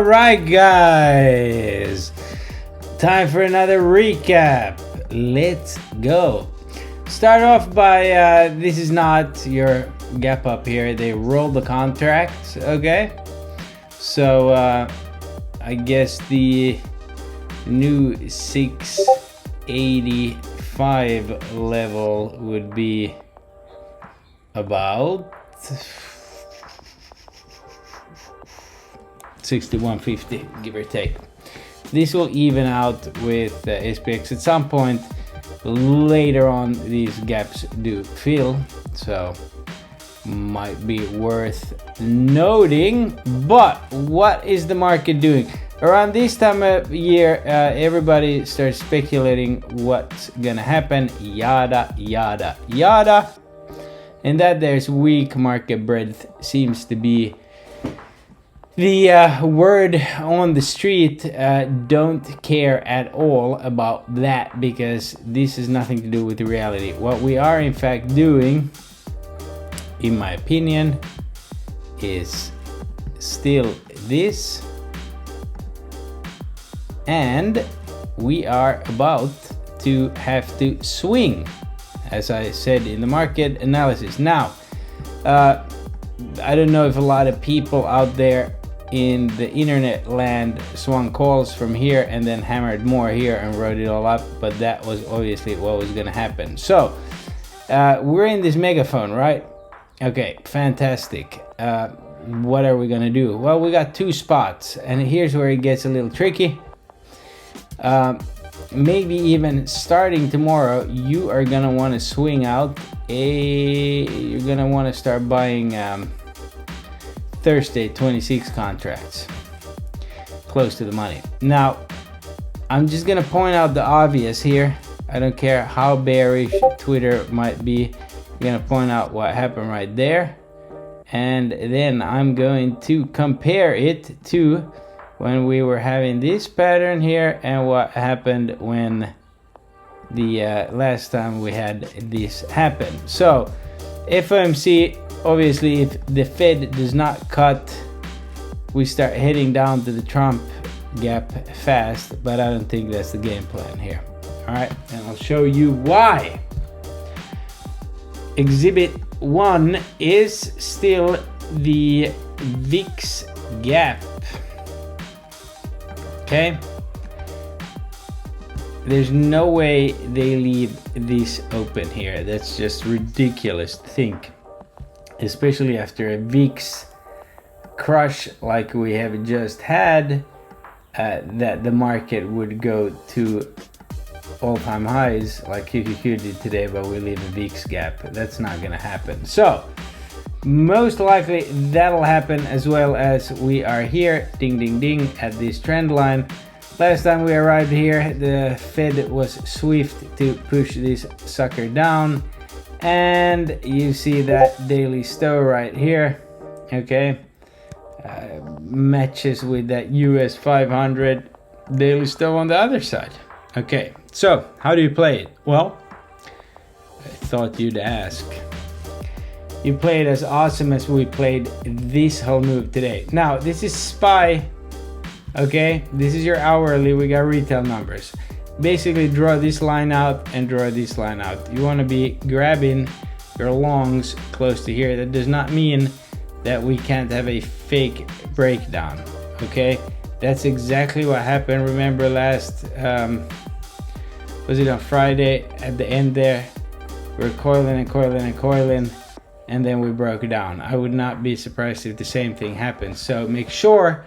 All right, guys, time for another recap. Let's go. Start off by this is not your gap up here. They rolled the contracts. Okay, so I guess the new 685 level would be about 6150, give or take. This will even out with SPX at some point later on. These gaps do fill, so might be worth noting. But what is the market doing around this time of year? Everybody starts speculating what's gonna happen, yada yada yada, and that there's weak market breadth seems to be the word on the street. Don't care at all about that, because this has nothing to do with the reality. What we are in fact doing, in my opinion, is still this, and we are about to have to swing, as I said in the market analysis. Now, I don't know if a lot of people out there in the internet land swung calls from here and then hammered more here and wrote it all up, but that was obviously what was going to happen. So we're in this megaphone, right? Okay, fantastic. What are we going to do? Well, we got two spots, and here's where it gets a little tricky. Maybe even starting tomorrow, you are going to want to swing out you're going to want to start buying Thursday 26 contracts close to the money. Now, I'm just gonna point out the obvious here. I don't care how bearish Twitter might be. I'm gonna point out what happened right there, and then I'm going to compare it to when we were having this pattern here and what happened when the last time we had this happen. So FOMC, obviously, if the Fed does not cut, we start heading down to the Trump gap fast, but I don't think that's the game plan here. All right, and I'll show you why. Exhibit 1 is still the VIX gap. Okay, there's no way they leave this open here. That's just ridiculous to think, especially after a VIX crush like we have just had, that the market would go to all-time highs like QQQ did today, but we leave a VIX gap. That's not gonna happen. So most likely that'll happen, as well as we are here, ding ding ding, at this trend line. Last time we arrived here, the Fed was swift to push this sucker down, and you see that daily stow right here. Okay, matches with that US 500 daily stow on the other side. Okay, so how do you play it? Well, I thought you'd ask. You play it as awesome as we played this whole move today. Now, this is SPY. Okay, this is your hourly. We got retail numbers. Basically, draw this line out and draw this line out. You want to be grabbing your longs close to here. That does not mean that we can't have a fake breakdown. Okay, that's exactly what happened. Remember last, was it on Friday at the end there? We were coiling and coiling and coiling, and then we broke down. I would not be surprised if the same thing happens. So make sure,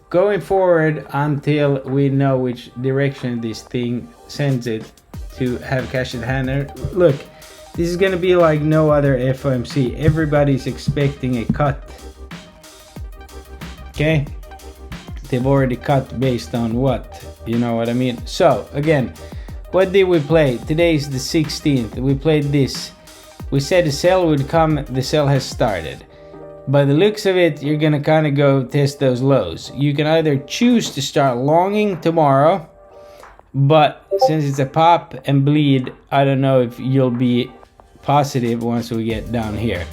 going forward, until we know which direction this thing sends it, to have cash at hand. And look, this is gonna be like no other FOMC. Everybody's expecting a cut. Okay, they've already cut based on what, you know what I mean? So again, what did we play? Today's the 16th. We played this. We said the sell would come. The sell has started. By the looks of it, you're gonna kind of go test those lows. You can either choose to start longing tomorrow, but since it's a pop and bleed, I don't know if you'll be positive once we get down here.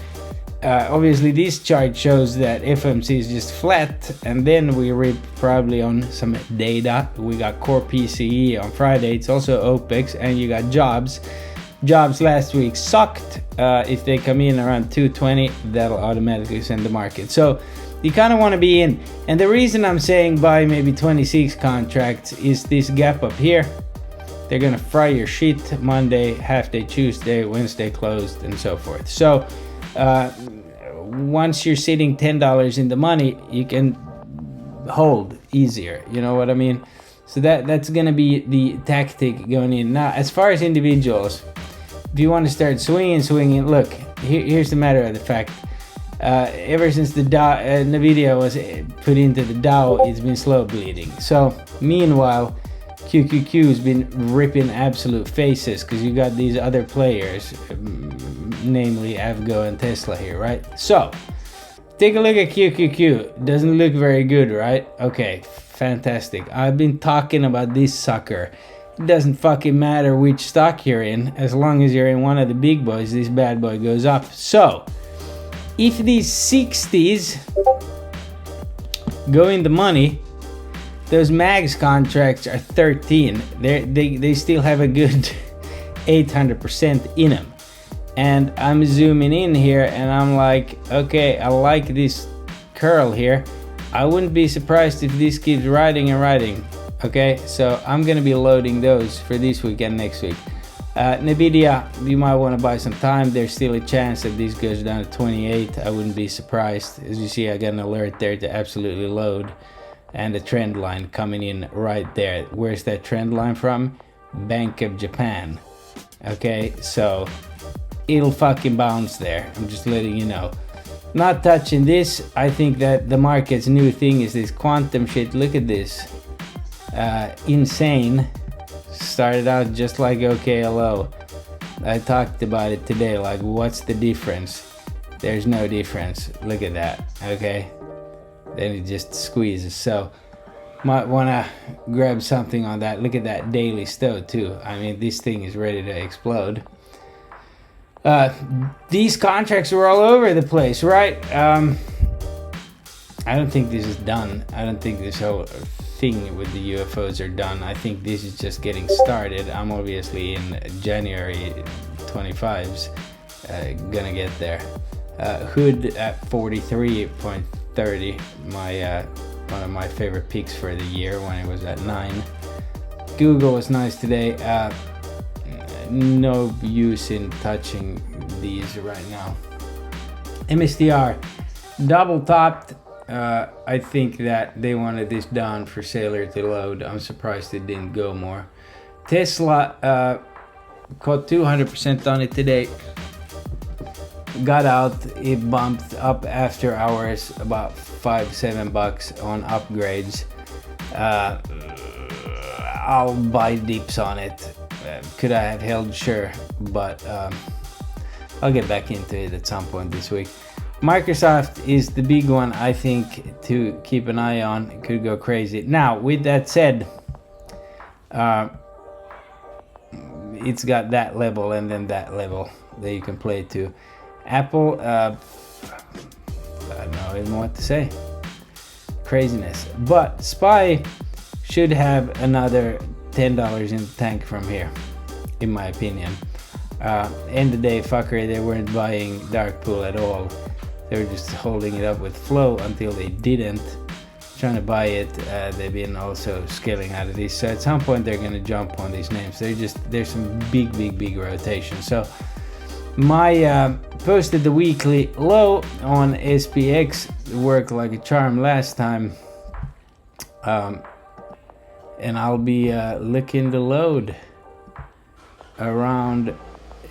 obviously this chart shows that FOMC is just flat, and then we read probably on some data. We got core PCE on Friday, it's also OPEX, and you got jobs last week sucked. If they come in around 220, that'll automatically send the market. So you kind of want to be in, and the reason I'm saying buy maybe 26 contracts is this gap up here. They're gonna fry your shit Monday, half day Tuesday, Wednesday closed, and so forth. So once you're sitting $10 in the money, you can hold easier, you know what I mean? So that's gonna be the tactic going in. Now, as far as individuals, if you want to start swinging, look, here's the matter of the fact. Ever since the Dow, Nvidia was put into the Dow, it's been slow bleeding. So meanwhile, QQQ has been ripping absolute faces because you got these other players, namely Avgo and Tesla here, right? So take a look at QQQ. Doesn't look very good, right? Okay, fantastic. I've been talking about this sucker. It doesn't fucking matter which stock you're in, as long as you're in one of the big boys, this bad boy goes up. So if these 60s go in the money, those mags contracts are 13. They still have a good 800% in them. And I'm zooming in here and I'm like, okay, I like this curl here. I wouldn't be surprised if this keeps riding and riding. Okay, so I'm gonna be loading those for this week and next week. Nvidia, you might want to buy some time. There's still a chance that this goes down to 28. I wouldn't be surprised. As you see, I got an alert there to absolutely load. And the trend line coming in right there. Where's that trend line from? Bank of Japan. Okay, so it'll fucking bounce there. I'm just letting you know. Not touching this. I think that the market's new thing is this quantum shit. Look at this. Insane. Started out just like OKLO. I talked about it today. Like, what's the difference? There's no difference. Look at that. Okay. Then it just squeezes. So might want to grab something on that. Look at that daily stow too. I mean, this thing is ready to explode. These contracts were all over the place, right? I don't think this is done. I don't think this whole thing with the UFOs are done. I think this is just getting started. I'm obviously in January 25s gonna get there. Hood at 43.30, my one of my favorite peaks for the year when it was at 9. Google was nice today. No use in touching these right now. MSTR double topped. I think that they wanted this down for Sailor to load. I'm surprised it didn't go more. Tesla caught 200% on it today. Got out, it bumped up after hours about $5-7 on upgrades. I'll buy dips on it. Could I have held? Sure, but I'll get back into it at some point this week. Microsoft is the big one, I think, to keep an eye on. It could go crazy. Now, with that said, it's got that level and then that level that you can play to. Apple, I don't know even what to say. Craziness. But SPY should have another $10 in the tank from here, in my opinion. End of the day, fucker, they weren't buying Darkpool at all. They were just holding it up with flow until they didn't. Trying to buy it, they've been also scaling out of these. So at some point they're gonna jump on these names. There's some big rotation. So my posted the weekly low on SPX. It worked like a charm last time. And I'll be looking to load around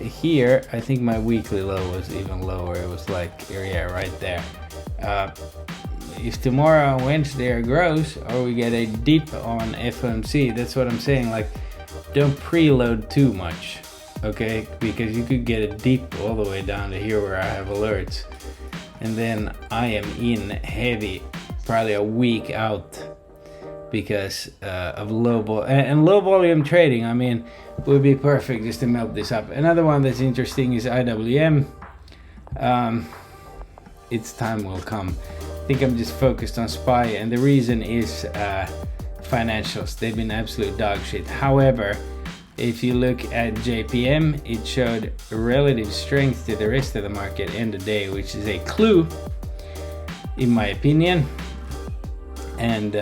here. I think my weekly low was even lower. It was like, yeah, right there. If tomorrow, Wednesday, grows, or we get a dip on FOMC, that's what I'm saying. Like, don't preload too much, okay? Because you could get a dip all the way down to here where I have alerts, and then I am in heavy, probably a week out because of low volume trading. I mean, would be perfect just to melt this up. Another one that's interesting is IWM. its time will come. I think I'm just focused on SPY, and the reason is financials. They've been absolute dog shit. However, if you look at JPM, it showed relative strength to the rest of the market in the day, which is a clue, in my opinion. And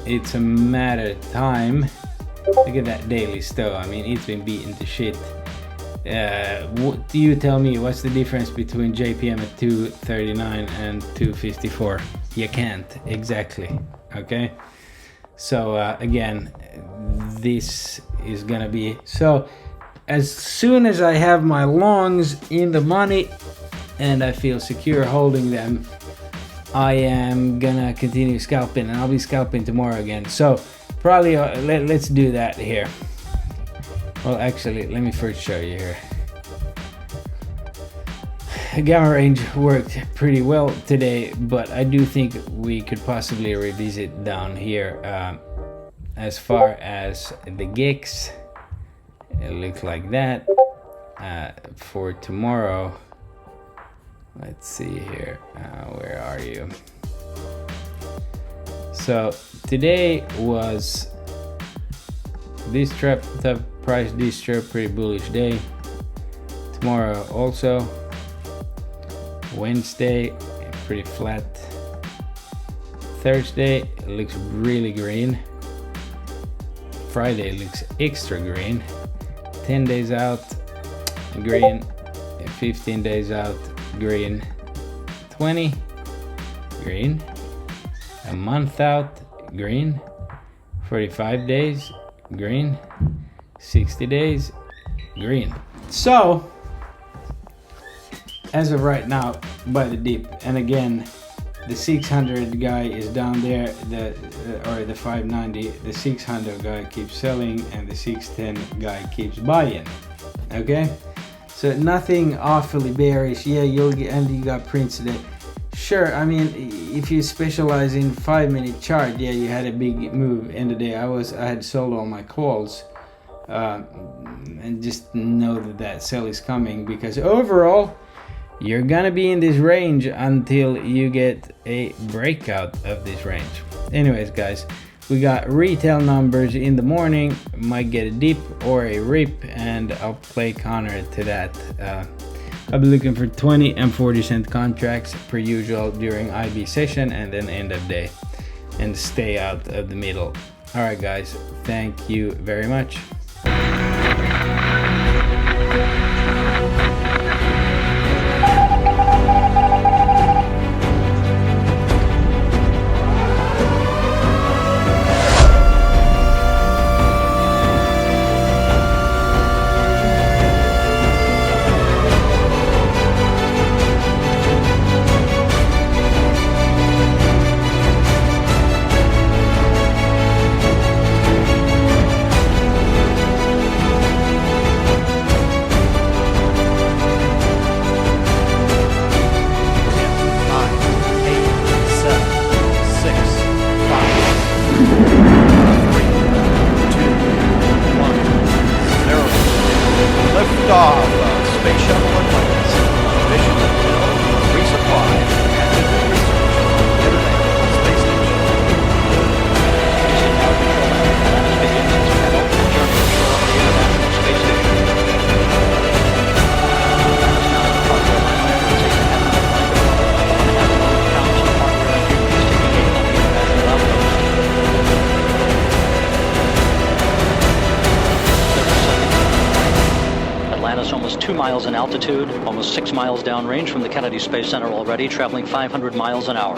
it's a matter of time. Look at that daily stow. I mean, it's been beaten to shit. What do you tell me? What's the difference between JPM at 239 and 254? You can't, exactly. Okay, so again, this is gonna be so. As soon as I have my longs in the money and I feel secure holding them, I am gonna continue scalping, and I'll be scalping tomorrow again. So probably let's do that here. Well, actually, let me first show you here. Gamma range worked pretty well today, but I do think we could possibly revisit down here. As far as the GICs, it looks like that. For tomorrow, let's see here. Where are you? So today was this trap, tough price distro, pretty bullish day. Tomorrow also. Wednesday, pretty flat. Thursday looks really green. Friday looks extra green. 10 days out, green. 15 days out, green. 20, green. A month out, green. 45 days, green. 60 days, green. So as of right now, by the dip, and again, the 600 guy is down there, or the 590, the 600 guy keeps selling and the 610 guy keeps buying. Okay, so nothing awfully bearish. Yeah, you'll get, and you got prints today. Sure, I mean, if you specialize in 5-minute chart, yeah, you had a big move in the day. I had sold all my calls, and just know that sell is coming, because overall you're gonna be in this range until you get a breakout of this range. Anyways, guys, we got retail numbers in the morning. Might get a dip or a rip, and I'll play counter to that. I'll be looking for 20 and 40 cent contracts per usual during IB session, and then end of day, and stay out of the middle. All right, guys, thank you very much. Space Shuttle Atlantis. Mission until resupply and research. International Space Station. Mission now control Atlantis begins its penultimate journey to the International Space Station. Atlantis almost 2 miles in altitude, almost 6 miles downrange from the Kennedy Space Center already, traveling 500 miles an hour.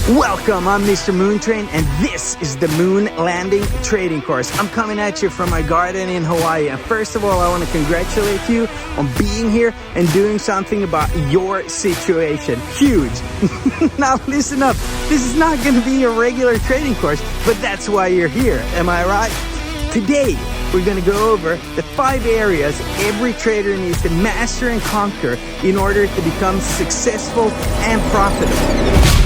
Welcome, I'm Mr. Moontrain, and this is the Moon Landing Trading Course. I'm coming at you from my garden in Hawaii, and first of all, I want to congratulate you on being here and doing something about your situation. Huge. Now listen up, this is not going to be a regular trading course, but that's why you're here, am I right? Today, we're going to go over the 5 areas every trader needs to master and conquer in order to become successful and profitable.